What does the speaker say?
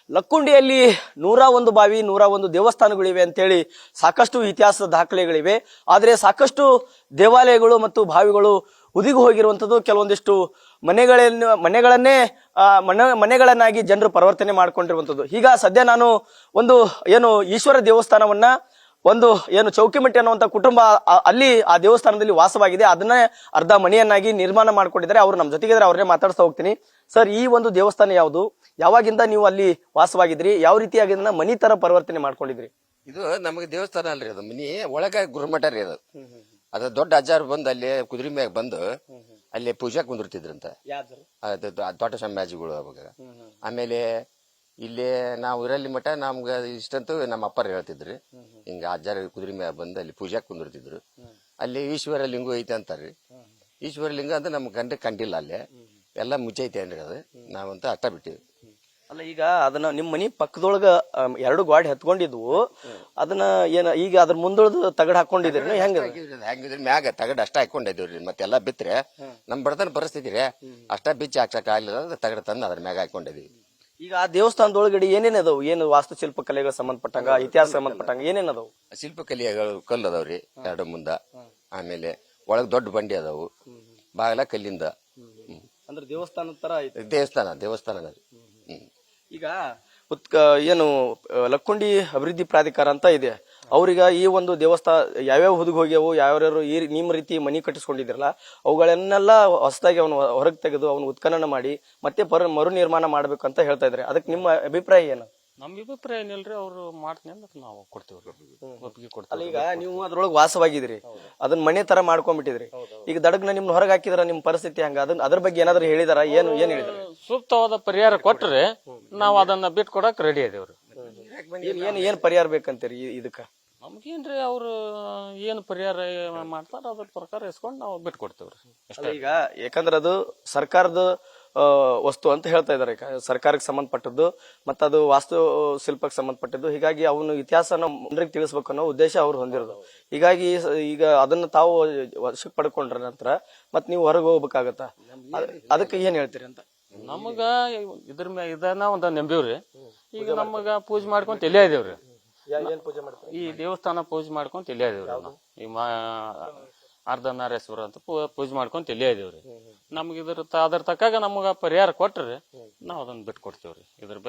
ಲಕ್ಕುಂಡಿಯಲ್ಲಿ 101 ಬಾವಿ 101 ದೇವಸ್ಥಾನಗಳಿವೆ ಅಂತೇಳಿ ಸಾಕಷ್ಟು ಇತಿಹಾಸದ ದಾಖಲೆಗಳಿವೆ. ಆದರೆ ಸಾಕಷ್ಟು ದೇವಾಲಯಗಳು ಮತ್ತು ಬಾವಿಗಳು ಉದಿಗು ಹೋಗಿರುವಂಥದ್ದು, ಕೆಲವೊಂದಿಷ್ಟು ಮನೆಗಳನ್ನಾಗಿ ಜನರು ಪರಿವರ್ತನೆ ಮಾಡ್ಕೊಂಡಿರುವಂಥದ್ದು. ಈಗ ಸದ್ಯ ನಾನು ಒಂದು ಈಶ್ವರ ದೇವಸ್ಥಾನವನ್ನ ಏನು ಚೌಕಿಮಟ್ಟಿ ಅನ್ನುವಂಥ ಕುಟುಂಬ ಅಲ್ಲಿ ಆ ದೇವಸ್ಥಾನದಲ್ಲಿ ವಾಸವಾಗಿದೆ. ಅದನ್ನೇ ಅರ್ಧ ಮನೆಯನ್ನಾಗಿ ನಿರ್ಮಾಣ ಮಾಡ್ಕೊಂಡಿದ್ದಾರೆ. ಅವರು ನಮ್ಮ ಜೊತೆಗಿದ್ದಾರೆ, ಅವ್ರನ್ನೇ ಮಾತಾಡ್ತಾ ಹೋಗ್ತೀನಿ. ಸರ್, ಈ ಒಂದು ದೇವಸ್ಥಾನ ಯಾವುದು, ಯಾವಾಗಿಂದ ನೀವು ಅಲ್ಲಿ ವಾಸವಾಗಿದ್ರಿ, ಯಾವ ರೀತಿಯಾಗಿ ಅದನ್ನ ಮನಿ ತರ ಪರಿವರ್ತನೆ ಮಾಡ್ಕೊಂಡಿದ್ರಿ? ಇದು ನಮಗೆ ದೇವಸ್ಥಾನ ಅಲ್ರಿ, ಅದು ಮನಿ ಒಳಗ ಗುರುಮಠ ರೀ. ಅದು ದೊಡ್ಡ ಅಜ್ಜಾರು ಬಂದು ಅಲ್ಲಿ ಕುದುರೆ ಮ್ಯಾಗ ಬಂದು ಅಲ್ಲಿ ಪೂಜಾ ಕುಂದಿರ್ತಿದ್ರಂತ, ದೊಡ್ಡ ಸಮಾಜಿಗಳು ಅವಾಗ. ಆಮೇಲೆ ಇಲ್ಲಿ ನಾವು ಇರಲ್ಲಿ ಮಠ ನಮ್ಗ ಇಷ್ಟಂತೂ ನಮ್ಮ ಅಪ್ಪರು ಹೇಳ್ತಿದ್ರಿ, ಹಿಂಗ ಅಜ್ಜಾರ ಕುದುರೆ ಮ್ಯಾಗ ಬಂದು ಅಲ್ಲಿ ಪೂಜಾ ಕುಂದಿರ್ತಿದ್ರು. ಅಲ್ಲಿ ಈಶ್ವರ ಲಿಂಗು ಐತೆ ಅಂತಾರ್ರಿ. ಈಶ್ವರ ಲಿಂಗ ಅಂತ ನಮ್ ಗಂಡ ಕಂಡಿಲ್ಲ, ಅಲ್ಲೇ ಎಲ್ಲ ಮುಚ್ಚೈತೆ ಅನ್ರಿ. ಅದು ನಾವಂತ ಅಟ್ಟ ಬಿಟ್ಟಿವಿ. ಅಲ್ಲ, ಈಗ ಅದನ್ನ ನಿಮ್ ಮನಿ ಪಕ್ಕದೊಳಗ 2 ಗಾಡಿ ಹತ್ಕೊಂಡಿದ್ವು, ಅದನ್ನ ಈಗ ಅದ್ರ ಮುಂದೊಳದ ತಗಡ್ ಹಾಕೊಂಡಿದ್ರಿ ಹೆಂಗಿದ್ರಿ? ಮ್ಯಾಗ ತಗಡ್ ಅಷ್ಟ ಹಾಕೊಂಡಿದ್ರಿ, ಮತ್ತೆಲ್ಲಾ ಬಿತ್ರೆ ನಮ್ ಬಡತನ ಪರಿಸ್ಥಿತಿ ರೀ, ಅಷ್ಟ ಬಿಚ್ಚಿ ಹಾಕ್ಸಕ್ ಆಗ್ಲಿಲ್ಲ, ತಗಡ್ ತಂದು ಅದ್ರ ಮ್ಯಾಗ ಹಾಕೊಂಡಿದ್ವಿ. ಈಗ ಆ ದೇವಸ್ಥಾನದೊಳಗಡೆ ಏನೇನ್ ಅದಾವು? ಏನು ವಾಸ್ತುಶಿಲ್ಪ ಕಲೆಗಳ ಸಂಬಂಧಪಟ್ಟಂಗ, ಇತಿಹಾಸ ಸಂಬಂಧಪಟ್ಟಂಗ ಏನೇನ್ ಅದಾವು? ಶಿಲ್ಪಕಲೆಗಳು ಕಲ್ಲು ಅದಾವ್ರಿ 2 ಮುಂದ. ಆಮೇಲೆ ಒಳಗ್ ದೊಡ್ಡ ಬಂಡಿ ಅದಾವು, ಬಾಗಲ ಕಲ್ಲಿಂದ. ಅಂದ್ರೆ ದೇವಸ್ಥಾನ ತರ ದೇವಸ್ಥಾನ. ಈಗ ಲಕ್ಕುಂಡಿ ಅಭಿವೃದ್ಧಿ ಪ್ರಾಧಿಕಾರ ಅಂತ ಇದೆ, ಅವ್ರೀಗ ಈ ಒಂದು ದೇವಸ್ಥಾನ ಯಾವ್ಯಾವ ಹುದುಗ್ ಹೋಗ್ಯಾವು, ಯಾವ್ಯಾರು ನಿಮ್ಮ ರೀತಿ ಮನಿ ಕಟ್ಟಿಸ್ಕೊಂಡಿದ್ರಲ್ಲ, ಅವುಗಳನ್ನೆಲ್ಲ ಹೊಸದಾಗಿ ಅವನು ಹೊರಗೆ ತೆಗೆದು ಅವನು ಉತ್ಖನನ ಮಾಡಿ ಮತ್ತೆ ಮರು ನಿರ್ಮಾಣ ಮಾಡ್ಬೇಕಂತ ಹೇಳ್ತಾ ಇದ್ರೆ, ಅದಕ್ಕೆ ನಿಮ್ಮ ಅಭಿಪ್ರಾಯ ಏನು? ನಮ್ ಅಭಿಪ್ರಾಯ ಏನಿಲ್ರಿ, ಅವ್ರು ಮಾಡ್ತೀನಿ ಅಂದ್ರೆ ನಾವು ಕೊಡ್ತೀವ್ರಿ, ಒಪ್ಪಿಗೆ ಕೊಡ್ತೀವಿ. ಅಲ್ಲ, ಈಗ ನೀವು ಅದ್ರೊಳಗೆ ವಾಸವಾಗಿದ್ರಿ, ಅದನ್ನ ಮನೆ ತರ ಮಾಡ್ಕೊಂಡ್ಬಿಟ್ಟಿದ್ರಿ. ಈಗ ದಡಗ್ನ ನಿಮ್ನ ಹೊರಗೆ ಹಾಕಿದ್ರ ನಿಮ್ ಪರಿಸ್ಥಿತಿ ಹಂಗ, ಅದ್ರ ಬಗ್ಗೆ ಏನಾದ್ರು ಹೇಳಿದಾರ? ಏನ್ ಹೇಳಿದಾರೆ? ಸೂಕ್ತವಾದ ಪರಿಹಾರ ಕೊಟ್ರೆ ನಾವ್ ಅದನ್ನ ಬಿಟ್ ಕೊಡಕ್ ರೆಡಿ ಅದೇವ್ರಿ. ಏನ್ ಪರಿಹಾರ ಬೇಕಂತೀರಿ ಇದಕ್ಕ? ನಮ್ಗೇನ್ರಿ ಅವ್ರು ಏನ್ ಪರಿಹಾರ ಮಾಡ್ತಾರ ಅದ್ರ ಪ್ರಕಾರ ಇಸ್ಕೊಂಡ್ ನಾವು ಬಿಟ್ ಕೊಡ್ತೇವ್ರಿ. ಈಗ ಯಾಕಂದ್ರೆ ಅದು ಸರ್ಕಾರದ ವಸ್ತು ಅಂತ ಹೇಳ್ತಾ ಇದಾರೆ, ಸರ್ಕಾರಕ್ಕೆ ಸಂಬಂಧಪಟ್ಟದ್ದು, ಮತ್ತ ಅದು ವಾಸ್ತು ಶಿಲ್ಪಕ್ಕೆ ಸಂಬಂಧಪಟ್ಟದ್ದು. ಹೀಗಾಗಿ ಅವನು ಇತಿಹಾಸನ ಜನರಿಗೆ ತಿಳಿಸ್ಬೇಕು ಅನ್ನೋ ಉದ್ದೇಶ ಅವ್ರು ಹೊಂದಿರೋದು. ಹೀಗಾಗಿ ಈಗ ಅದನ್ನ ತಾವು ವಶಕ್ಕೆ ಪಡ್ಕೊಂಡ್ರ ನಂತರ ಮತ್ ನೀವು ಹೊರಗೆ ಹೋಗ್ಬೇಕಾಗತ್ತ, ಅದಕ್ಕೆ ಏನ್ ಹೇಳ್ತೀರಿ ಅಂತ? ನಮಗ ಇದ್ರ ಮ್ಯಾಗ ಇದನ್ನ ಒಂದ ನಂಬಿವ್ರಿ. ಈಗ ನಮಗ ಪೂಜೆ ಮಾಡ್ಕೊಂತ ಇಲ್ಲೇ ಇದೇವ್ರಿ. ಈ ದೇವಸ್ಥಾನ ಪೂಜೆ ಮಾಡ್ಕೊಂತ ಇಲ್ಲೇ ಇದೇವ್ರಿ. ಈ ಅರ್ಧನಾರೇಶ್ವರ ಅಂತ ಪೂಜೆ ಮಾಡ್ಕೊಂತ ಇಲ್ಲೇ ಇದೀವ್ರಿ. ನಮ್ಗೆ ಅದ್ರ ತಕ್ಕಾಗ ನಮಗ ಪರಿಹಾರ ಕೊಟ್ರಿ ನಾವ್ ಅದನ್ನ ಬಿಟ್ಟು ಕೊಡ್ತೇವ್ರಿ. ಇದ್ರ ಬಗ್ಗೆ